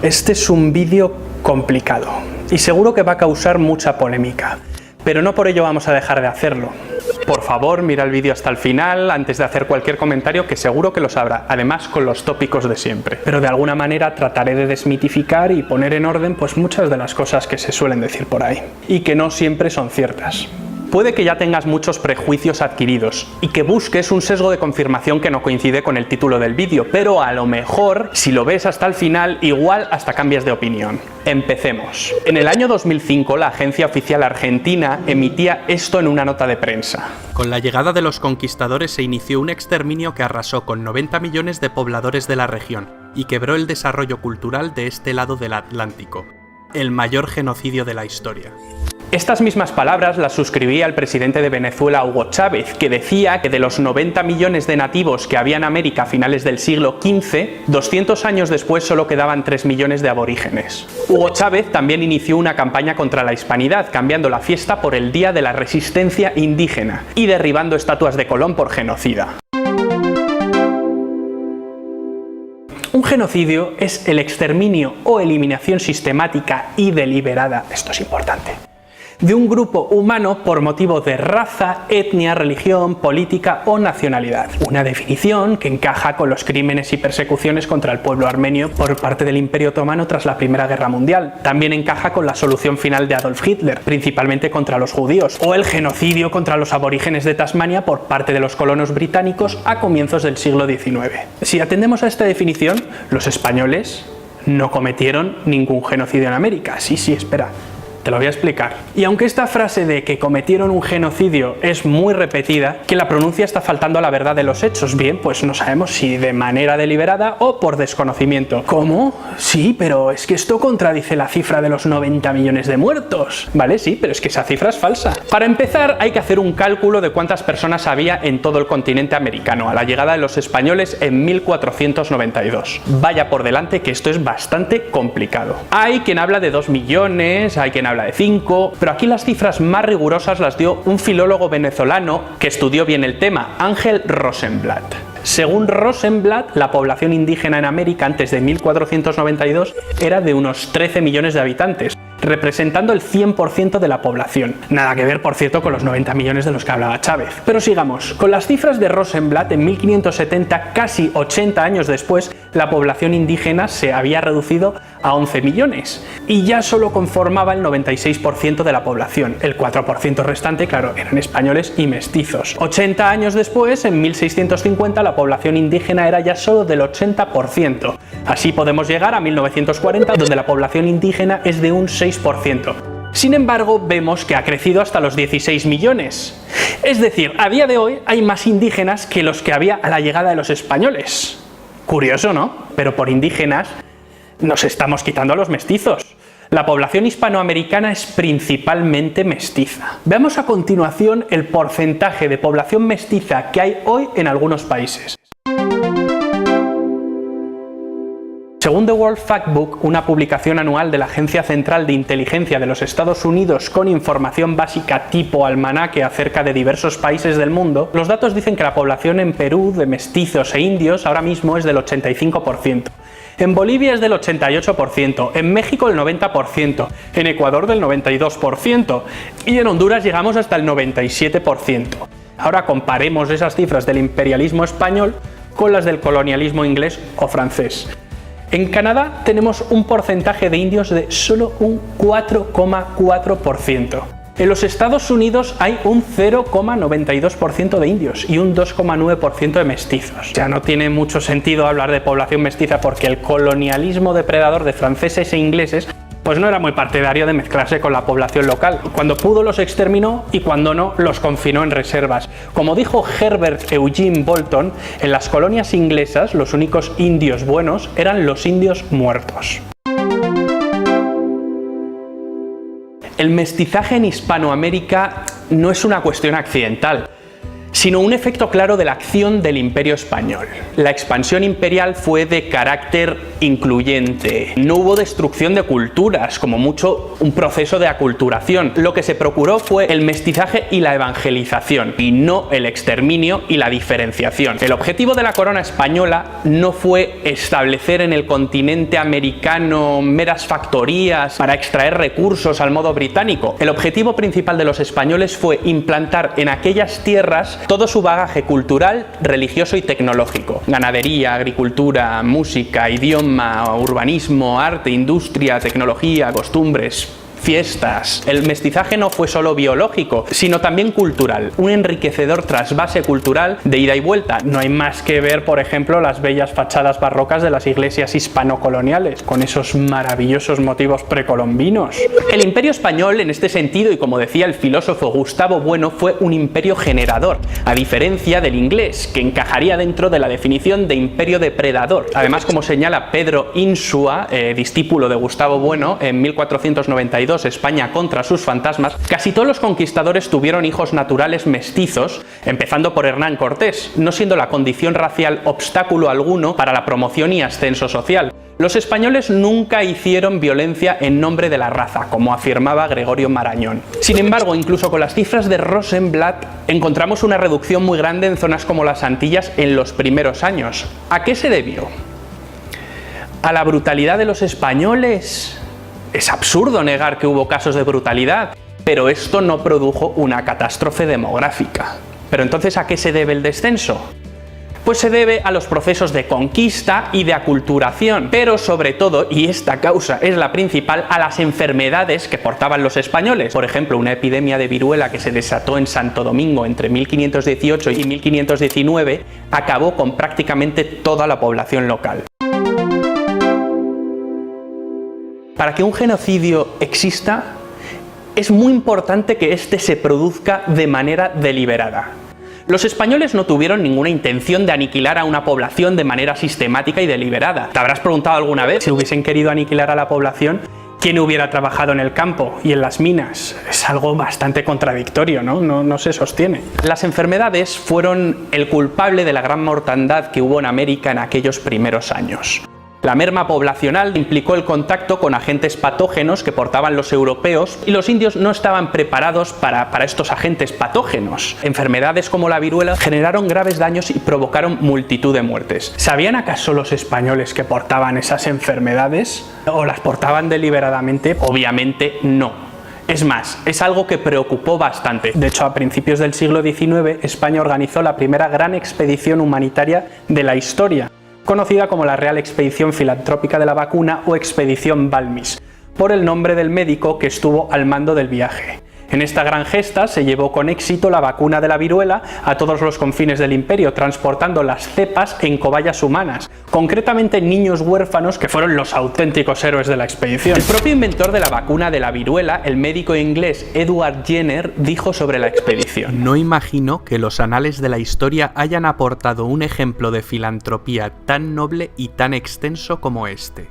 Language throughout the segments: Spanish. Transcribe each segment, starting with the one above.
Este es un vídeo complicado y seguro que va a causar mucha polémica, pero no por ello vamos a dejar de hacerlo. Por favor, mira el vídeo hasta el final antes de hacer cualquier comentario, que seguro que los habrá, además con los tópicos de siempre. Pero de alguna manera trataré de desmitificar y poner en orden pues muchas de las cosas que se suelen decir por ahí y que no siempre son ciertas. Puede que ya tengas muchos prejuicios adquiridos y que busques un sesgo de confirmación que no coincide con el título del vídeo, pero a lo mejor, si lo ves hasta el final, igual hasta cambias de opinión. Empecemos. En el año 2005, la agencia oficial argentina emitía esto en una nota de prensa. Con la llegada de los conquistadores se inició un exterminio que arrasó con 90 millones de pobladores de la región y quebró el desarrollo cultural de este lado del Atlántico. El mayor genocidio de la historia. Estas mismas palabras las suscribía el presidente de Venezuela, Hugo Chávez, que decía que de los 90 millones de nativos que había en América a finales del siglo XV, 200 años después solo quedaban 3 millones de aborígenes. Hugo Chávez también inició una campaña contra la hispanidad, cambiando la fiesta por el Día de la Resistencia Indígena y derribando estatuas de Colón por genocida. Un genocidio es el exterminio o eliminación sistemática y deliberada, esto es importante, de un grupo humano por motivo de raza, etnia, religión, política o nacionalidad. Una definición que encaja con los crímenes y persecuciones contra el pueblo armenio por parte del Imperio Otomano tras la Primera Guerra Mundial. También encaja con la solución final de Adolf Hitler, principalmente contra los judíos, o el genocidio contra los aborígenes de Tasmania por parte de los colonos británicos a comienzos del siglo XIX. Si atendemos a esta definición, los españoles no cometieron ningún genocidio en América. Sí, espera. Te lo voy a explicar. Y aunque esta frase de que cometieron un genocidio es muy repetida, que la pronuncia está faltando a la verdad de los hechos. Bien, pues no sabemos si de manera deliberada o por desconocimiento. ¿Cómo? Sí, pero es que esto contradice la cifra de los 90 millones de muertos. Vale, sí, pero es que esa cifra es falsa. Para empezar, hay que hacer un cálculo de cuántas personas había en todo el continente americano a la llegada de los españoles en 1492. Vaya por delante que esto es bastante complicado. Hay quien habla de 2 millones, hay quien habla de 5, pero aquí las cifras más rigurosas las dio un filólogo venezolano que estudió bien el tema, Ángel Rosenblatt. Según Rosenblatt, la población indígena en América antes de 1492 era de unos 13 millones de habitantes, representando el 100% de la población. Nada que ver, por cierto, con los 90 millones de los que hablaba Chávez. Pero sigamos, con las cifras de Rosenblatt, en 1570, casi 80 años después, la población indígena se había reducido a 11 millones y ya solo conformaba el 96% de la población. El 4% restante, claro, eran españoles y mestizos. 80 años después, en 1650, la población indígena era ya solo del 80%. Así podemos llegar a 1940, donde la población indígena es de un 6%. Sin embargo, vemos que ha crecido hasta los 16 millones. Es decir, a día de hoy hay más indígenas que los que había a la llegada de los españoles. Curioso, ¿no? Pero por indígenas nos estamos quitando a los mestizos. La población hispanoamericana es principalmente mestiza. Veamos a continuación el porcentaje de población mestiza que hay hoy en algunos países. Según The World Factbook, una publicación anual de la Agencia Central de Inteligencia de los Estados Unidos con información básica tipo almanaque acerca de diversos países del mundo, los datos dicen que la población en Perú de mestizos e indios ahora mismo es del 85%. En Bolivia es del 88%, en México el 90%, en Ecuador del 92% y en Honduras llegamos hasta el 97%. Ahora comparemos esas cifras del imperialismo español con las del colonialismo inglés o francés. En Canadá tenemos un porcentaje de indios de solo un 4,4%. En los Estados Unidos hay un 0,92% de indios y un 2,9% de mestizos. Ya no tiene mucho sentido hablar de población mestiza porque el colonialismo depredador de franceses e ingleses pues no era muy partidario de mezclarse con la población local. Cuando pudo los exterminó y cuando no los confinó en reservas. Como dijo Herbert Eugene Bolton, en las colonias inglesas los únicos indios buenos eran los indios muertos. El mestizaje en Hispanoamérica no es una cuestión accidental. sino un efecto claro de la acción del Imperio español. La expansión imperial fue de carácter incluyente. No hubo destrucción de culturas, como mucho un proceso de aculturación. Lo que se procuró fue el mestizaje y la evangelización, y no el exterminio y la diferenciación. El objetivo de la corona española no fue establecer en el continente americano meras factorías para extraer recursos al modo británico. El objetivo principal de los españoles fue implantar en aquellas tierras todo su bagaje cultural, religioso y tecnológico. Ganadería, agricultura, música, idioma, urbanismo, arte, industria, tecnología, costumbres, fiestas. El mestizaje no fue solo biológico, sino también cultural, un enriquecedor trasvase cultural de ida y vuelta. No hay más que ver, por ejemplo, las bellas fachadas barrocas de las iglesias hispano-coloniales, con esos maravillosos motivos precolombinos. El Imperio español, en este sentido, y como decía el filósofo Gustavo Bueno, fue un imperio generador, a diferencia del inglés, que encajaría dentro de la definición de imperio depredador. Además, como señala Pedro Insua, discípulo de Gustavo Bueno, en 1492, España contra sus fantasmas, casi todos los conquistadores tuvieron hijos naturales mestizos, empezando por Hernán Cortés, no siendo la condición racial obstáculo alguno para la promoción y ascenso social. Los españoles nunca hicieron violencia en nombre de la raza, como afirmaba Gregorio Marañón. Sin embargo, incluso con las cifras de Rosenblatt, encontramos una reducción muy grande en zonas como las Antillas en los primeros años. ¿A qué se debió? ¿A la brutalidad de los españoles? Es absurdo negar que hubo casos de brutalidad, pero esto no produjo una catástrofe demográfica. ¿Pero entonces a qué se debe el descenso? Pues se debe a los procesos de conquista y de aculturación, pero sobre todo, y esta causa es la principal, a las enfermedades que portaban los españoles. Por ejemplo, una epidemia de viruela que se desató en Santo Domingo entre 1518 y 1519 acabó con prácticamente toda la población local. Para que un genocidio exista, es muy importante que éste se produzca de manera deliberada. Los españoles no tuvieron ninguna intención de aniquilar a una población de manera sistemática y deliberada. ¿Te habrás preguntado alguna vez si hubiesen querido aniquilar a la población, quién hubiera trabajado en el campo y en las minas? Es algo bastante contradictorio, ¿no? No se sostiene. Las enfermedades fueron el culpable de la gran mortandad que hubo en América en aquellos primeros años. La merma poblacional implicó el contacto con agentes patógenos que portaban los europeos y los indios no estaban preparados para estos agentes patógenos. Enfermedades como la viruela generaron graves daños y provocaron multitud de muertes. ¿Sabían acaso los españoles que portaban esas enfermedades? ¿O las portaban deliberadamente? Obviamente no. Es más, es algo que preocupó bastante. De hecho, a principios del siglo XIX, España organizó la primera gran expedición humanitaria de la historia, conocida como la Real Expedición Filantrópica de la Vacuna o Expedición Balmis, por el nombre del médico que estuvo al mando del viaje. En esta gran gesta se llevó con éxito la vacuna de la viruela a todos los confines del imperio, transportando las cepas en cobayas humanas, concretamente niños huérfanos que fueron los auténticos héroes de la expedición. El propio inventor de la vacuna de la viruela, el médico inglés Edward Jenner, dijo sobre la expedición: "No imagino que los anales de la historia hayan aportado un ejemplo de filantropía tan noble y tan extenso como este".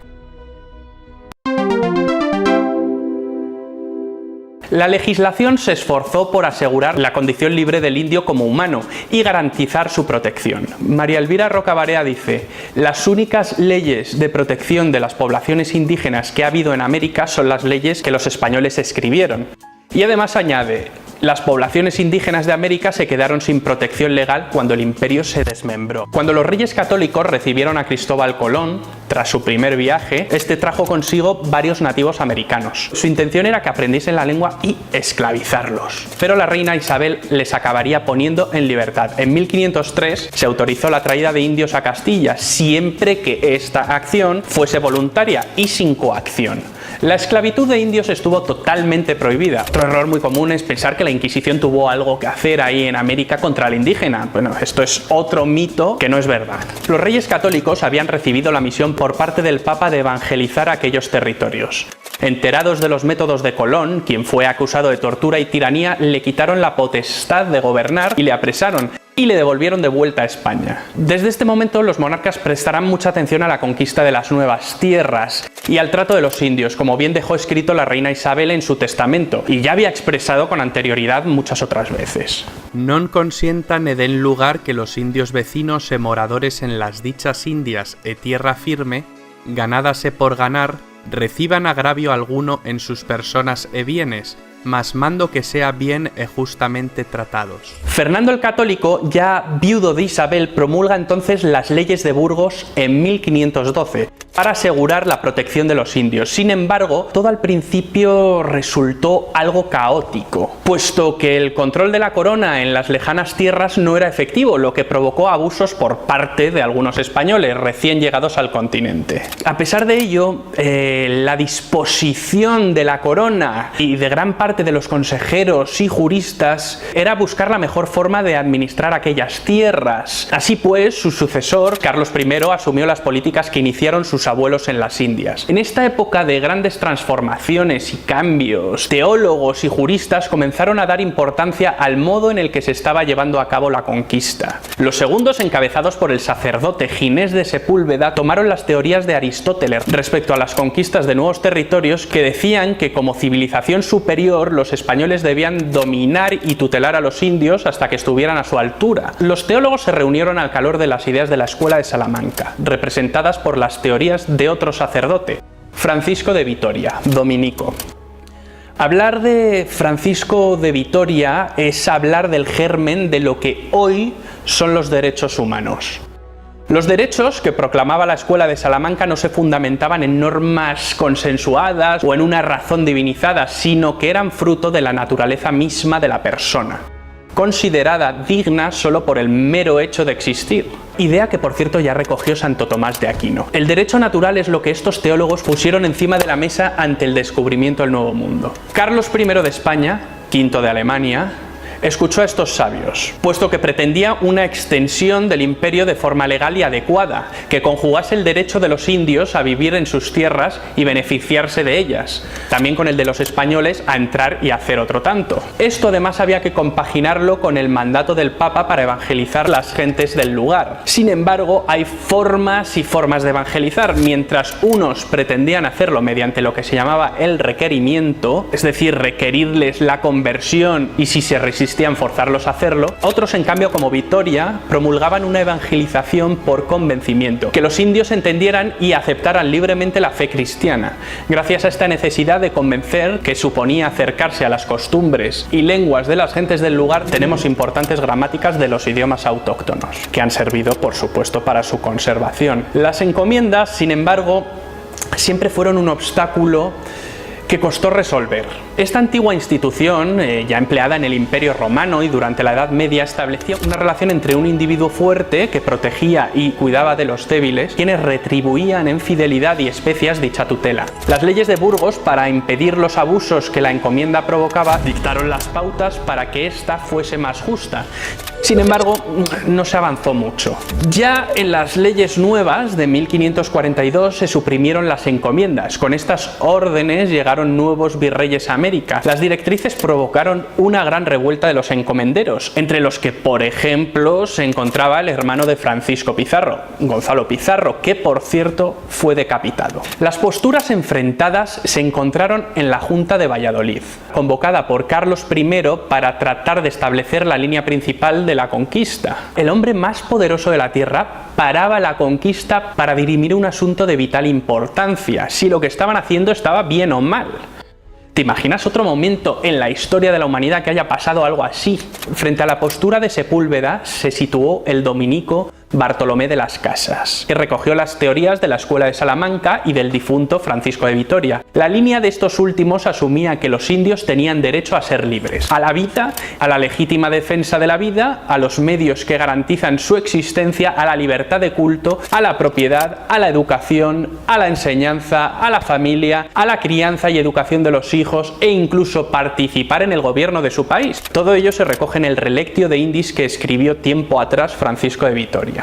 La legislación se esforzó por asegurar la condición libre del indio como humano y garantizar su protección. María Elvira Rocabarea dice: "Las únicas leyes de protección de las poblaciones indígenas que ha habido en América son las leyes que los españoles escribieron". Y además añade: "Las poblaciones indígenas de América se quedaron sin protección legal cuando el imperio se desmembró". Cuando los reyes católicos recibieron a Cristóbal Colón, tras su primer viaje, este trajo consigo varios nativos americanos. Su intención era que aprendiesen la lengua y esclavizarlos. Pero la reina Isabel les acabaría poniendo en libertad. En 1503 se autorizó la traída de indios a Castilla, siempre que esta acción fuese voluntaria y sin coacción. La esclavitud de indios estuvo totalmente prohibida. Otro error muy común es pensar que la Inquisición tuvo algo que hacer ahí en América contra el indígena. Bueno, esto es otro mito que no es verdad. Los reyes católicos habían recibido la misión por parte del Papa de evangelizar aquellos territorios. Enterados de los métodos de Colón, quien fue acusado de tortura y tiranía, le quitaron la potestad de gobernar y le apresaron y le devolvieron de vuelta a España. Desde este momento los monarcas prestarán mucha atención a la conquista de las nuevas tierras y al trato de los indios, como bien dejó escrito la reina Isabel en su testamento, y ya había expresado con anterioridad muchas otras veces. Non consientan e den lugar que los indios vecinos e moradores en las dichas indias e tierra firme, ganádase por ganar, reciban agravio alguno en sus personas e bienes, mas mando que sea bien e justamente tratados. Fernando el Católico, ya viudo de Isabel, promulga entonces las leyes de Burgos en 1512 para asegurar la protección de los indios. Sin embargo, todo al principio resultó algo caótico, puesto que el control de la corona en las lejanas tierras no era efectivo, lo que provocó abusos por parte de algunos españoles recién llegados al continente. A pesar de ello, la disposición de la corona y de gran parte de los consejeros y juristas era buscar la mejor forma de administrar aquellas tierras. Así pues, su sucesor, Carlos I, asumió las políticas que iniciaron sus abuelos en las Indias. En esta época de grandes transformaciones y cambios, teólogos y juristas comenzaron a dar importancia al modo en el que se estaba llevando a cabo la conquista. Los segundos, encabezados por el sacerdote Ginés de Sepúlveda, tomaron las teorías de Aristóteles respecto a las conquistas de nuevos territorios, que decían que como civilización superior los españoles debían dominar y tutelar a los indios hasta que estuvieran a su altura. Los teólogos se reunieron al calor de las ideas de la Escuela de Salamanca, representadas por las teorías de otro sacerdote, Francisco de Vitoria, dominico. Hablar de Francisco de Vitoria es hablar del germen de lo que hoy son los derechos humanos. Los derechos que proclamaba la Escuela de Salamanca no se fundamentaban en normas consensuadas o en una razón divinizada, sino que eran fruto de la naturaleza misma de la persona, considerada digna solo por el mero hecho de existir. Idea que, por cierto, ya recogió Santo Tomás de Aquino. El derecho natural es lo que estos teólogos pusieron encima de la mesa ante el descubrimiento del Nuevo Mundo. Carlos I de España, V de Alemania, escuchó a estos sabios, puesto que pretendía una extensión del imperio de forma legal y adecuada, que conjugase el derecho de los indios a vivir en sus tierras y beneficiarse de ellas, también con el de los españoles a entrar y hacer otro tanto. Esto además había que compaginarlo con el mandato del Papa para evangelizar las gentes del lugar. Sin embargo, hay formas y formas de evangelizar. Mientras unos pretendían hacerlo mediante lo que se llamaba el requerimiento, es decir, requerirles la conversión y si se resistían forzarlos a hacerlo, otros en cambio como Vitoria promulgaban una evangelización por convencimiento, que los indios entendieran y aceptaran libremente la fe cristiana. Gracias a esta necesidad de convencer, que suponía acercarse a las costumbres y lenguas de las gentes del lugar, tenemos importantes gramáticas de los idiomas autóctonos, que han servido por supuesto para su conservación. Las encomiendas, sin embargo, siempre fueron un obstáculo que costó resolver. Esta antigua institución, ya empleada en el Imperio Romano y durante la Edad Media, establecía una relación entre un individuo fuerte que protegía y cuidaba de los débiles, quienes retribuían en fidelidad y especias dicha tutela. Las leyes de Burgos, para impedir los abusos que la encomienda provocaba, dictaron las pautas para que ésta fuese más justa. Sin embargo, no se avanzó mucho. Ya en las leyes nuevas de 1542 se suprimieron las encomiendas. Con estas órdenes llegaron nuevos virreyes a América. Las directrices provocaron una gran revuelta de los encomenderos, entre los que, por ejemplo, se encontraba el hermano de Francisco Pizarro, Gonzalo Pizarro, que por cierto fue decapitado. Las posturas enfrentadas se encontraron en la Junta de Valladolid, convocada por Carlos I para tratar de establecer la línea principal de la conquista. El hombre más poderoso de la tierra paraba la conquista para dirimir un asunto de vital importancia, si lo que estaban haciendo estaba bien o mal. ¿Te imaginas otro momento en la historia de la humanidad que haya pasado algo así? Frente a la postura de Sepúlveda se situó el dominico Bartolomé de las Casas, que recogió las teorías de la Escuela de Salamanca y del difunto Francisco de Vitoria. La línea de estos últimos asumía que los indios tenían derecho a ser libres, a la vida, a la legítima defensa de la vida, a los medios que garantizan su existencia, a la libertad de culto, a la propiedad, a la educación, a la enseñanza, a la familia, a la crianza y educación de los hijos e incluso participar en el gobierno de su país. Todo ello se recoge en el Relectio de Indis que escribió tiempo atrás Francisco de Vitoria.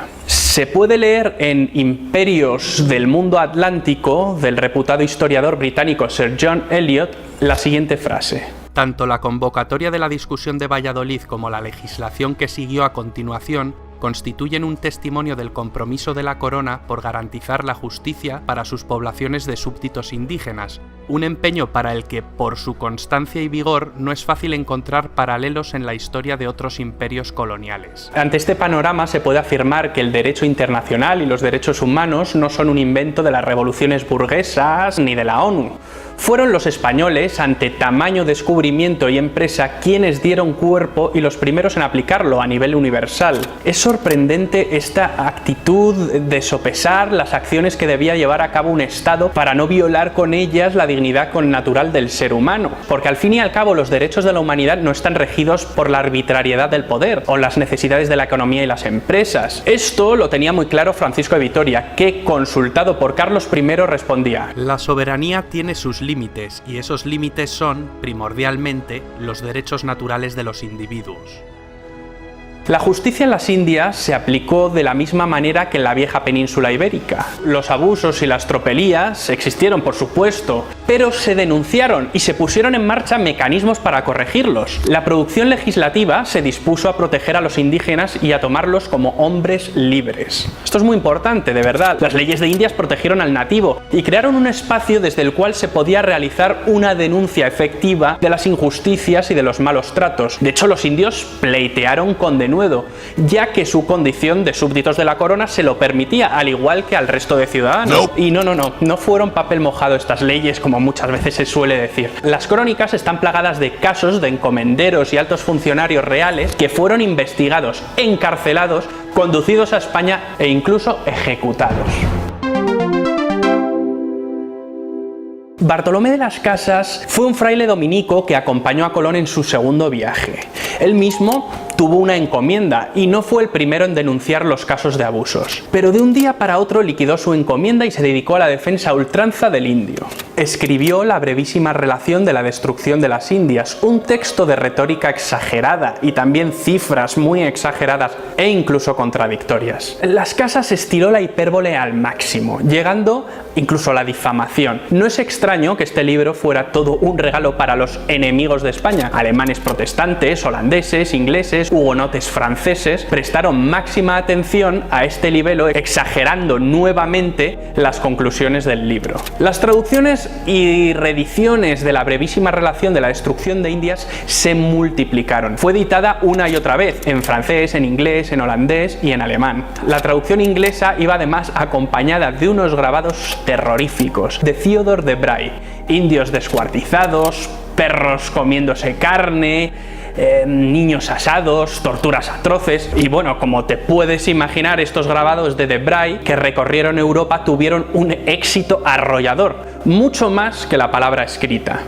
Se puede leer en Imperios del Mundo Atlántico, del reputado historiador británico Sir John Eliot, la siguiente frase. Tanto la convocatoria de la discusión de Valladolid como la legislación que siguió a continuación constituyen un testimonio del compromiso de la corona por garantizar la justicia para sus poblaciones de súbditos indígenas, un empeño para el que, por su constancia y vigor, no es fácil encontrar paralelos en la historia de otros imperios coloniales. Ante este panorama se puede afirmar que el derecho internacional y los derechos humanos no son un invento de las revoluciones burguesas ni de la ONU. Fueron los españoles, ante tamaño descubrimiento y empresa, quienes dieron cuerpo y los primeros en aplicarlo a nivel universal. Es sorprendente esta actitud de sopesar las acciones que debía llevar a cabo un Estado para no violar con ellas la dignidad connatural del ser humano. Porque al fin y al cabo los derechos de la humanidad no están regidos por la arbitrariedad del poder o las necesidades de la economía y las empresas. Esto lo tenía muy claro Francisco de Vitoria, que, consultado por Carlos I, respondía: la soberanía tiene sus límites, y esos límites son, primordialmente, los derechos naturales de los individuos. La justicia en las Indias se aplicó de la misma manera que en la vieja península ibérica. Los abusos y las tropelías existieron, por supuesto, pero se denunciaron y se pusieron en marcha mecanismos para corregirlos. La producción legislativa se dispuso a proteger a los indígenas y a tomarlos como hombres libres. Esto es muy importante, de verdad. Las leyes de Indias protegieron al nativo y crearon un espacio desde el cual se podía realizar una denuncia efectiva de las injusticias y de los malos tratos. De hecho, los indios pleitearon con denuncia, ya que su condición de súbditos de la corona se lo permitía, al igual que al resto de ciudadanos. Y no fueron papel mojado estas leyes, como muchas veces se suele decir. Las crónicas están plagadas de casos de encomenderos y altos funcionarios reales que fueron investigados, encarcelados, conducidos a España e incluso ejecutados. Bartolomé de las Casas fue un fraile dominico que acompañó a Colón en su segundo viaje. Él mismo tuvo una encomienda y no fue el primero en denunciar los casos de abusos. Pero de un día para otro liquidó su encomienda y se dedicó a la defensa a ultranza del indio. Escribió la brevísima relación de la destrucción de las Indias, un texto de retórica exagerada y también cifras muy exageradas e incluso contradictorias. Las Casas estiró la hipérbole al máximo, llegando incluso a la difamación. No es extraño que este libro fuera todo un regalo para los enemigos de España. Alemanes protestantes, holandeses, ingleses, hugonotes franceses prestaron máxima atención a este libelo, exagerando nuevamente las conclusiones del libro. Las traducciones y reediciones de la brevísima relación de la destrucción de Indias se multiplicaron. Fue editada una y otra vez, en francés, en inglés, en holandés y en alemán. La traducción inglesa iba además acompañada de unos grabados terroríficos de Theodore de Bray: indios descuartizados, perros comiéndose carne, niños asados, torturas atroces. Y bueno, como te puedes imaginar, estos grabados de Bray, que recorrieron Europa, tuvieron un éxito arrollador, mucho más que la palabra escrita.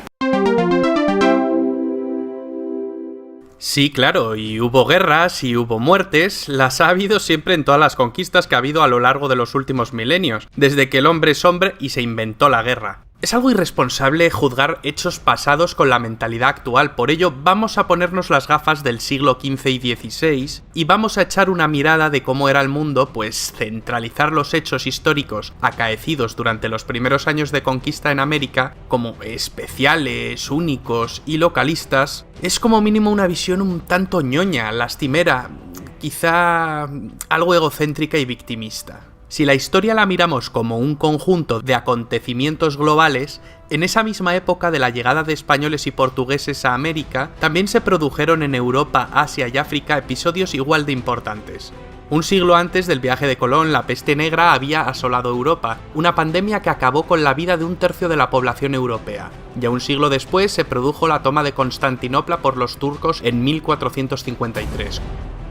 Sí, claro, y hubo guerras y hubo muertes, las ha habido siempre en todas las conquistas que ha habido a lo largo de los últimos milenios, desde que el hombre es hombre y se inventó la guerra. Es algo irresponsable juzgar hechos pasados con la mentalidad actual, por ello vamos a ponernos las gafas del siglo XV y XVI y vamos a echar una mirada de cómo era el mundo, pues centralizar los hechos históricos acaecidos durante los primeros años de conquista en América como especiales, únicos y localistas es como mínimo una visión un tanto ñoña, lastimera, quizá algo egocéntrica y victimista. Si la historia la miramos como un conjunto de acontecimientos globales, en esa misma época de la llegada de españoles y portugueses a América, también se produjeron en Europa, Asia y África episodios igual de importantes. Un siglo antes del viaje de Colón, la peste negra había asolado Europa, una pandemia que acabó con la vida de un tercio de la población europea. Ya un siglo después se produjo la toma de Constantinopla por los turcos en 1453.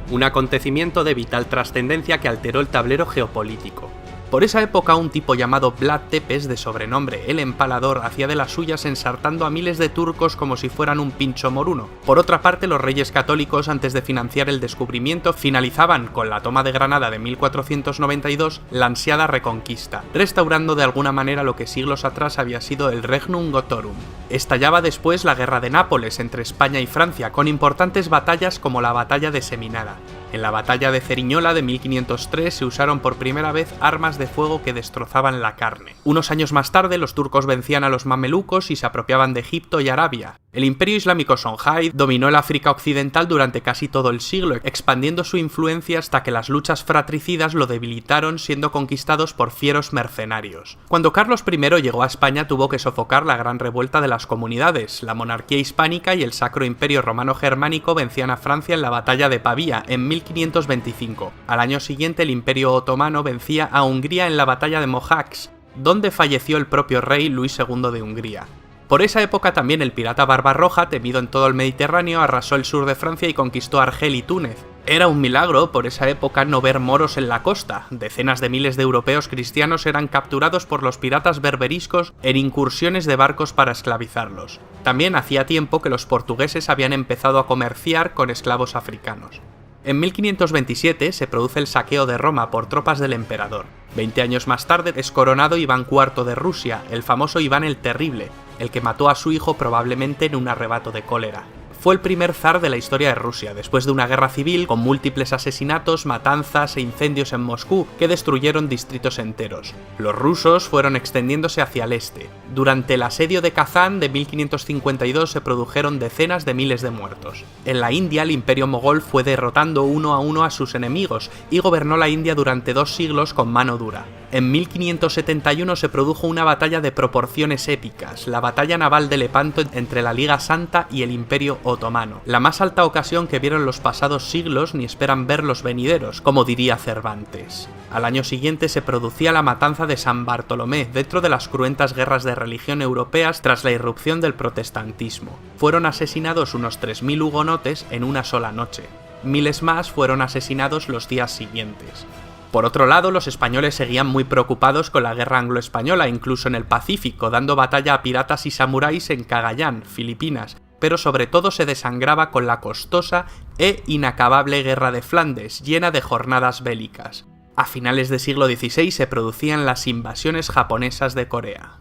Un acontecimiento de vital trascendencia que alteró el tablero geopolítico. Por esa época un tipo llamado Vlad Tepes, de sobrenombre El Empalador, hacía de las suyas ensartando a miles de turcos como si fueran un pincho moruno. Por otra parte, los reyes católicos, antes de financiar el descubrimiento, finalizaban con la toma de Granada de 1492 la ansiada reconquista, restaurando de alguna manera lo que siglos atrás había sido el Regnum Gotorum. Estallaba después la Guerra de Nápoles entre España y Francia, con importantes batallas como la Batalla de Seminara. En la batalla de Ceriñola de 1503 se usaron por primera vez armas de fuego que destrozaban la carne. Unos años más tarde los turcos vencían a los mamelucos y se apropiaban de Egipto y Arabia. El Imperio Islámico Songhai dominó el África Occidental durante casi todo el siglo, expandiendo su influencia hasta que las luchas fratricidas lo debilitaron, siendo conquistados por fieros mercenarios. Cuando Carlos I llegó a España tuvo que sofocar la gran revuelta de las comunidades. La monarquía hispánica y el Sacro Imperio Romano Germánico vencían a Francia en la batalla de Pavía en 1525. Al año siguiente el Imperio Otomano vencía a Hungría en la batalla de Mohacs, donde falleció el propio rey Luis II de Hungría. Por esa época también el pirata Barbarroja, temido en todo el Mediterráneo, arrasó el sur de Francia y conquistó Argel y Túnez. Era un milagro por esa época no ver moros en la costa. Decenas de miles de europeos cristianos eran capturados por los piratas berberiscos en incursiones de barcos para esclavizarlos. También hacía tiempo que los portugueses habían empezado a comerciar con esclavos africanos. En 1527 se produce el saqueo de Roma por tropas del emperador. 20 años más tarde es coronado Iván IV de Rusia, el famoso Iván el Terrible, el que mató a su hijo probablemente en un arrebato de cólera. Fue el primer zar de la historia de Rusia, después de una guerra civil con múltiples asesinatos, matanzas e incendios en Moscú que destruyeron distritos enteros. Los rusos fueron extendiéndose hacia el este. Durante el asedio de Kazán de 1552 se produjeron decenas de miles de muertos. En la India el imperio mogol fue derrotando uno a uno a sus enemigos y gobernó la India durante 2 siglos con mano dura. En 1571 se produjo una batalla de proporciones épicas, la batalla naval de Lepanto entre la Liga Santa y el Imperio Otomano, la más alta ocasión que vieron los pasados siglos ni esperan ver los venideros, como diría Cervantes. Al año siguiente se producía la matanza de San Bartolomé, dentro de las cruentas guerras de religión europeas tras la irrupción del protestantismo. Fueron asesinados unos 3000 hugonotes en una sola noche. Miles más fueron asesinados los días siguientes. Por otro lado, los españoles seguían muy preocupados con la guerra anglo-española, incluso en el Pacífico, dando batalla a piratas y samuráis en Cagayán, Filipinas, pero sobre todo se desangraba con la costosa e inacabable Guerra de Flandes, llena de jornadas bélicas. A finales del siglo XVI se producían las invasiones japonesas de Corea.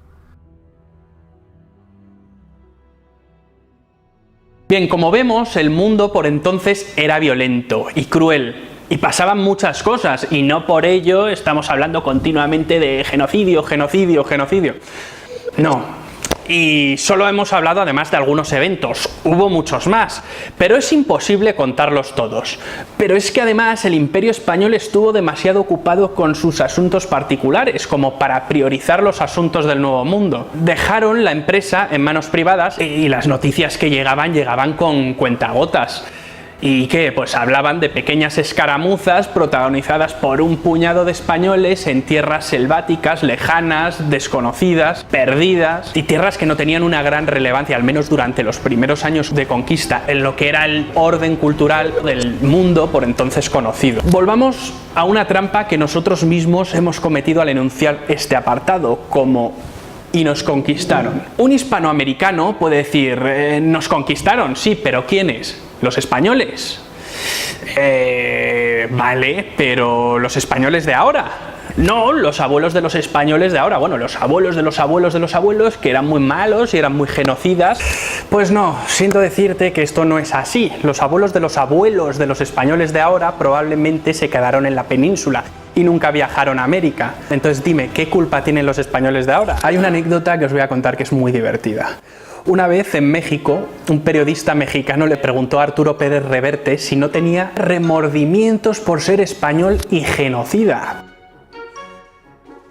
Bien, como vemos, el mundo por entonces era violento y cruel. Y pasaban muchas cosas, y no por ello estamos hablando continuamente de genocidio, genocidio, genocidio. No. Y solo hemos hablado además de algunos eventos, hubo muchos más, pero es imposible contarlos todos. Pero es que además el Imperio Español estuvo demasiado ocupado con sus asuntos particulares como para priorizar los asuntos del Nuevo Mundo. Dejaron la empresa en manos privadas y las noticias que llegaban con cuentagotas. ¿Y qué? Pues hablaban de pequeñas escaramuzas protagonizadas por un puñado de españoles en tierras selváticas, lejanas, desconocidas, perdidas, y tierras que no tenían una gran relevancia, al menos durante los primeros años de conquista, en lo que era el orden cultural del mundo por entonces conocido. Volvamos a una trampa que nosotros mismos hemos cometido al enunciar este apartado, como y nos conquistaron. Un hispanoamericano puede decir, nos conquistaron, sí, pero ¿quiénes? ¿Los españoles? Vale, pero ¿los españoles de ahora? No, los abuelos de los españoles de ahora. Bueno, los abuelos de los abuelos de los abuelos, que eran muy malos y eran muy genocidas. Pues no, siento decirte que esto no es así. Los abuelos de los españoles de ahora probablemente se quedaron en la península y nunca viajaron a América. Entonces dime, ¿qué culpa tienen los españoles de ahora? Hay una anécdota que os voy a contar que es muy divertida. Una vez en México, un periodista mexicano le preguntó a Arturo Pérez Reverte si no tenía remordimientos por ser español y genocida.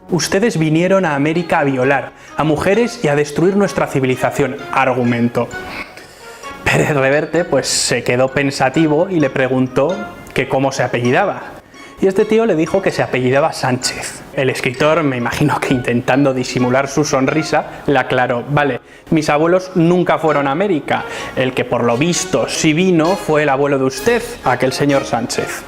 Ustedes vinieron a América a violar a mujeres y a destruir nuestra civilización, argumentó. Pérez Reverte pues se quedó pensativo y le preguntó que cómo se apellidaba. Y este tío le dijo que se apellidaba Sánchez. El escritor, me imagino que intentando disimular su sonrisa, le aclaró, vale, mis abuelos nunca fueron a América, el que por lo visto sí vino fue el abuelo de usted, aquel señor Sánchez.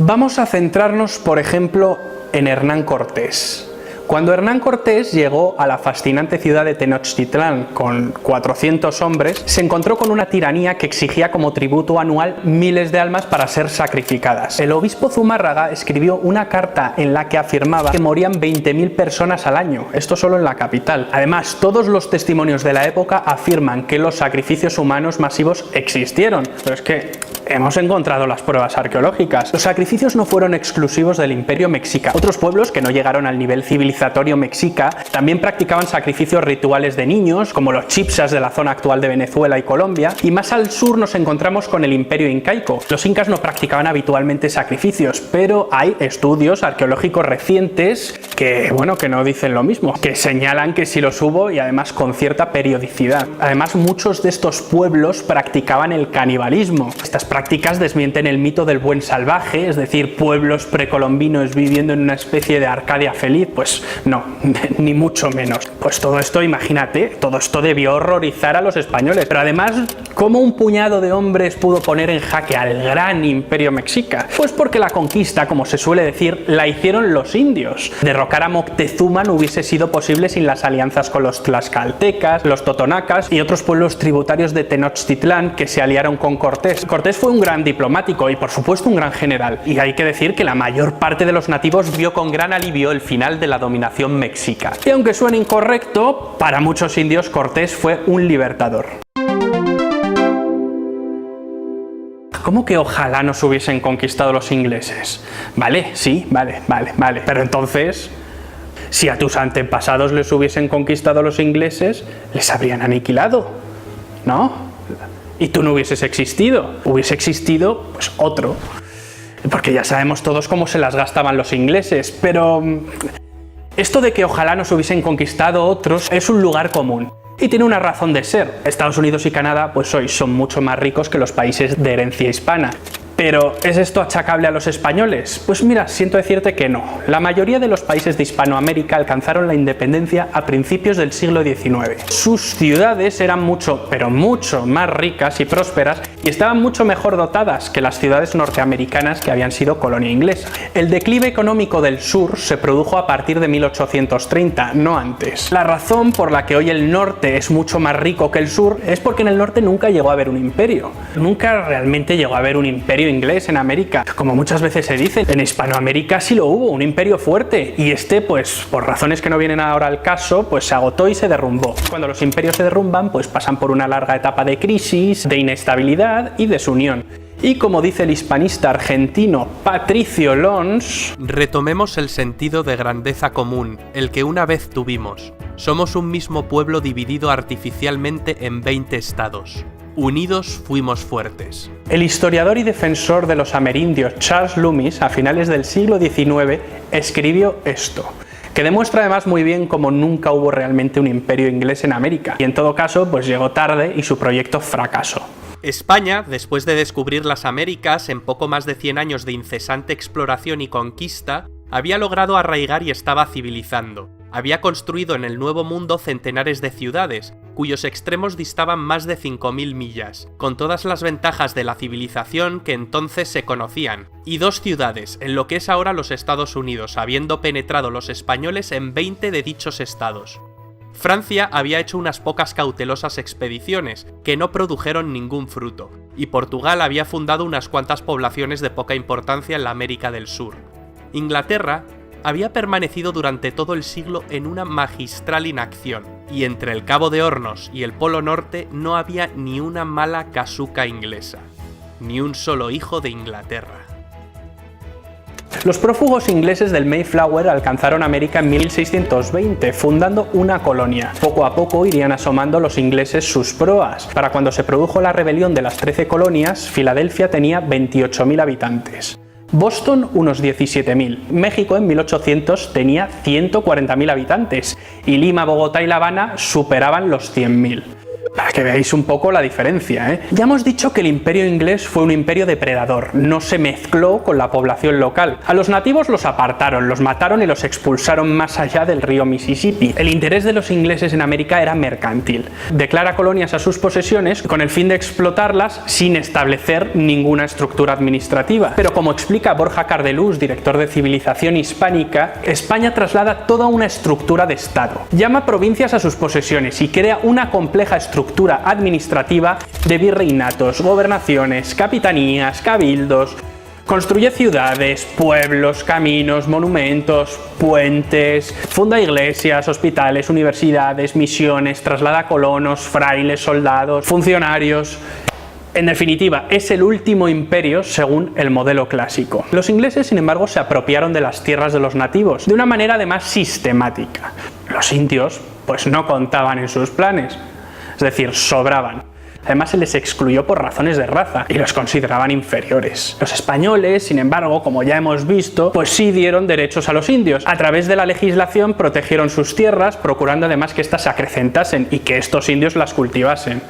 Vamos a centrarnos, por ejemplo, en Hernán Cortés. Cuando Hernán Cortés llegó a la fascinante ciudad de Tenochtitlán con 400 hombres, se encontró con una tiranía que exigía como tributo anual miles de almas para ser sacrificadas. El obispo Zumárraga escribió una carta en la que afirmaba que morían 20.000 personas al año, esto solo en la capital. Además, todos los testimonios de la época afirman que los sacrificios humanos masivos existieron, pero es que hemos encontrado las pruebas arqueológicas. Los sacrificios no fueron exclusivos del Imperio Mexica. Otros pueblos que no llegaron al nivel civilizatorio mexica también practicaban sacrificios rituales de niños, como los chipsas de la zona actual de Venezuela y Colombia, y más al sur nos encontramos con el Imperio Incaico. Los incas no practicaban habitualmente sacrificios, pero hay estudios arqueológicos recientes que, bueno, que no dicen lo mismo, que señalan que sí los hubo y además con cierta periodicidad. Además, muchos de estos pueblos practicaban el canibalismo. Estas prácticas desmienten el mito del buen salvaje, es decir, pueblos precolombinos viviendo en una especie de Arcadia feliz. Pues no, ni mucho menos. Pues todo esto, imagínate, todo esto debió horrorizar a los españoles. Pero además, ¿cómo un puñado de hombres pudo poner en jaque al gran imperio mexica? Pues porque la conquista, como se suele decir, la hicieron los indios. Derrocar a Moctezuma no hubiese sido posible sin las alianzas con los tlaxcaltecas, los totonacas y otros pueblos tributarios de Tenochtitlán que se aliaron con Cortés. Cortés fue un gran diplomático y, por supuesto, un gran general. Y hay que decir que la mayor parte de los nativos vio con gran alivio el final de la dominación mexica. Y aunque suene incorrecto, para muchos indios Cortés fue un libertador. ¿Cómo que ojalá nos hubiesen conquistado los ingleses? Vale, sí, vale. Pero entonces, si a tus antepasados les hubiesen conquistado los ingleses, les habrían aniquilado, ¿no? Y tú no hubieses existido. Hubiese existido, pues, otro. Porque ya sabemos todos cómo se las gastaban los ingleses, pero esto de que ojalá nos hubiesen conquistado otros es un lugar común. Y tiene una razón de ser. Estados Unidos y Canadá, pues hoy son mucho más ricos que los países de herencia hispana. ¿Pero es esto achacable a los españoles? Pues mira, siento decirte que no. La mayoría de los países de Hispanoamérica alcanzaron la independencia a principios del siglo XIX. Sus ciudades eran mucho, pero mucho más ricas y prósperas y estaban mucho mejor dotadas que las ciudades norteamericanas que habían sido colonia inglesa. El declive económico del sur se produjo a partir de 1830, no antes. La razón por la que hoy el norte es mucho más rico que el sur es porque en el norte nunca llegó a haber un imperio. Nunca realmente llegó a haber un imperio inglés en América, como muchas veces se dice. En Hispanoamérica sí lo hubo, un imperio fuerte, y este, pues por razones que no vienen ahora al caso, pues se agotó y se derrumbó. Cuando los imperios se derrumban, pues pasan por una larga etapa de crisis, de inestabilidad y desunión. Y como dice el hispanista argentino Patricio Lons, retomemos el sentido de grandeza común, el que una vez tuvimos. Somos un mismo pueblo dividido artificialmente en 20 estados. Unidos fuimos fuertes. El historiador y defensor de los amerindios Charles Loomis, a finales del siglo XIX, escribió esto, que demuestra además muy bien cómo nunca hubo realmente un imperio inglés en América, y en todo caso, pues llegó tarde y su proyecto fracasó. España, después de descubrir las Américas en poco más de 100 años de incesante exploración y conquista, había logrado arraigar y estaba civilizando. Había construido en el Nuevo Mundo centenares de ciudades, cuyos extremos distaban más de 5.000 millas, con todas las ventajas de la civilización que entonces se conocían, y 2 ciudades, en lo que es ahora los Estados Unidos, habiendo penetrado los españoles en 20 de dichos estados. Francia había hecho unas pocas cautelosas expediciones, que no produjeron ningún fruto, y Portugal había fundado unas cuantas poblaciones de poca importancia en la América del Sur. Inglaterra había permanecido durante todo el siglo en una magistral inacción, y entre el Cabo de Hornos y el Polo Norte no había ni una mala casuca inglesa, ni un solo hijo de Inglaterra. Los prófugos ingleses del Mayflower alcanzaron América en 1620, fundando una colonia. Poco a poco irían asomando los ingleses sus proas. Para cuando se produjo la rebelión de las 13 colonias, Filadelfia tenía 28.000 habitantes. Boston unos 17.000, México en 1800 tenía 140.000 habitantes y Lima, Bogotá y La Habana superaban los 100.000. para que veáis un poco la diferencia, ¿eh? Ya hemos dicho que el imperio inglés fue un imperio depredador, no se mezcló con la población local. A los nativos los apartaron, los mataron y los expulsaron más allá del río Mississippi. El interés de los ingleses en América era mercantil. Declara colonias a sus posesiones con el fin de explotarlas sin establecer ninguna estructura administrativa. Pero como explica Borja Cardelús, director de Civilización Hispánica, España traslada toda una estructura de Estado. Llama provincias a sus posesiones y crea una compleja estructura administrativa de virreinatos, gobernaciones, capitanías, cabildos. Construye ciudades, pueblos, caminos, monumentos, puentes, funda iglesias, hospitales, universidades, misiones, traslada colonos, frailes, soldados, funcionarios. En definitiva, es el último imperio según el modelo clásico. Los ingleses, sin embargo, se apropiaron de las tierras de los nativos de una manera además sistemática. Los indios, pues no contaban en sus planes, es decir, sobraban. Además, se les excluyó por razones de raza y los consideraban inferiores. Los españoles, sin embargo, como ya hemos visto, pues sí dieron derechos a los indios. A través de la legislación protegieron sus tierras, procurando además que éstas se acrecentasen y que estos indios las cultivasen.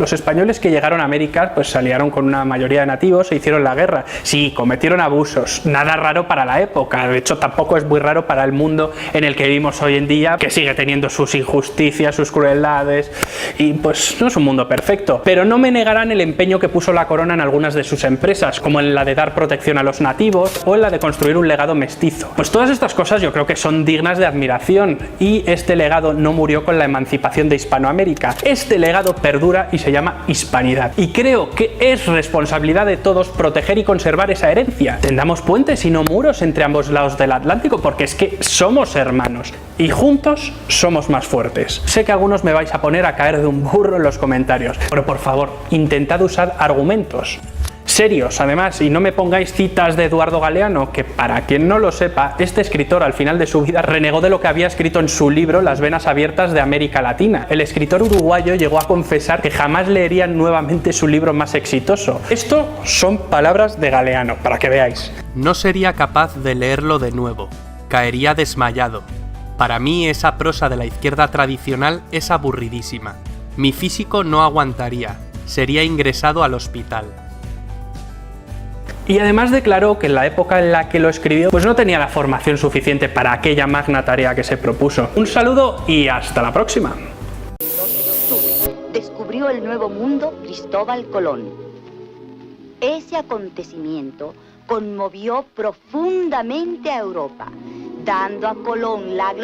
Los españoles que llegaron a América pues se aliaron con una mayoría de nativos e hicieron la guerra. Sí, cometieron abusos, nada raro para la época, de hecho tampoco es muy raro para el mundo en el que vivimos hoy en día, que sigue teniendo sus injusticias, sus crueldades, y pues no es un mundo perfecto. Pero no me negarán el empeño que puso la corona en algunas de sus empresas, como en la de dar protección a los nativos o en la de construir un legado mestizo. Pues todas estas cosas yo creo que son dignas de admiración, y este legado no murió con la emancipación de Hispanoamérica. Este legado perdura y se llama hispanidad. Y creo que es responsabilidad de todos proteger y conservar esa herencia. Tendamos puentes y no muros entre ambos lados del Atlántico, porque es que somos hermanos y juntos somos más fuertes. Sé que algunos me vais a poner a caer de un burro en los comentarios, pero por favor, intentad usar argumentos serios, además, y no me pongáis citas de Eduardo Galeano, que para quien no lo sepa, este escritor al final de su vida renegó de lo que había escrito en su libro Las venas abiertas de América Latina. El escritor uruguayo llegó a confesar que jamás leería nuevamente su libro más exitoso. Esto son palabras de Galeano, para que veáis. No sería capaz de leerlo de nuevo. Caería desmayado. Para mí esa prosa de la izquierda tradicional es aburridísima. Mi físico no aguantaría. Sería ingresado al hospital. Y además declaró que en la época en la que lo escribió pues no tenía la formación suficiente para aquella magna tarea que se propuso. Un saludo y hasta la próxima. El 12 de octubre descubrió el Nuevo Mundo Cristóbal Colón. Ese acontecimiento conmovió profundamente a Europa, dando a Colón la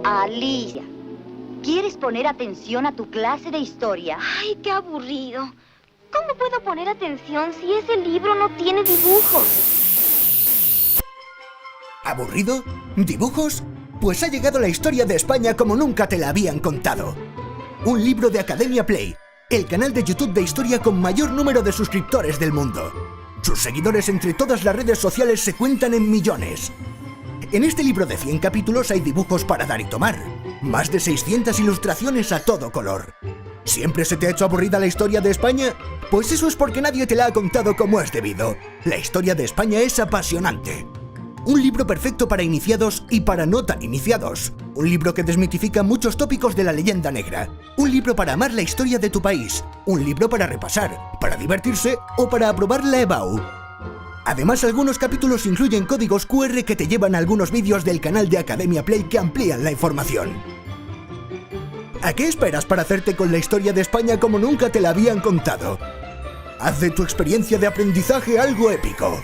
Alicia, ¿quieres poner atención a tu clase de historia? ¡Ay, qué aburrido! ¿Cómo puedo poner atención si ese libro no tiene dibujos? ¿Aburrido? ¿Dibujos? Pues ha llegado la historia de España como nunca te la habían contado. Un libro de Academia Play, el canal de YouTube de historia con mayor número de suscriptores del mundo. Sus seguidores entre todas las redes sociales se cuentan en millones. En este libro de 100 capítulos hay dibujos para dar y tomar. Más de 600 ilustraciones a todo color. ¿Siempre se te ha hecho aburrida la historia de España? Pues eso es porque nadie te la ha contado como es debido. La historia de España es apasionante. Un libro perfecto para iniciados y para no tan iniciados. Un libro que desmitifica muchos tópicos de la leyenda negra. Un libro para amar la historia de tu país. Un libro para repasar, para divertirse o para aprobar la EBAU. Además, algunos capítulos incluyen códigos QR que te llevan a algunos vídeos del canal de Academia Play que amplían la información. ¿A qué esperas para hacerte con la historia de España como nunca te la habían contado? Haz de tu experiencia de aprendizaje algo épico.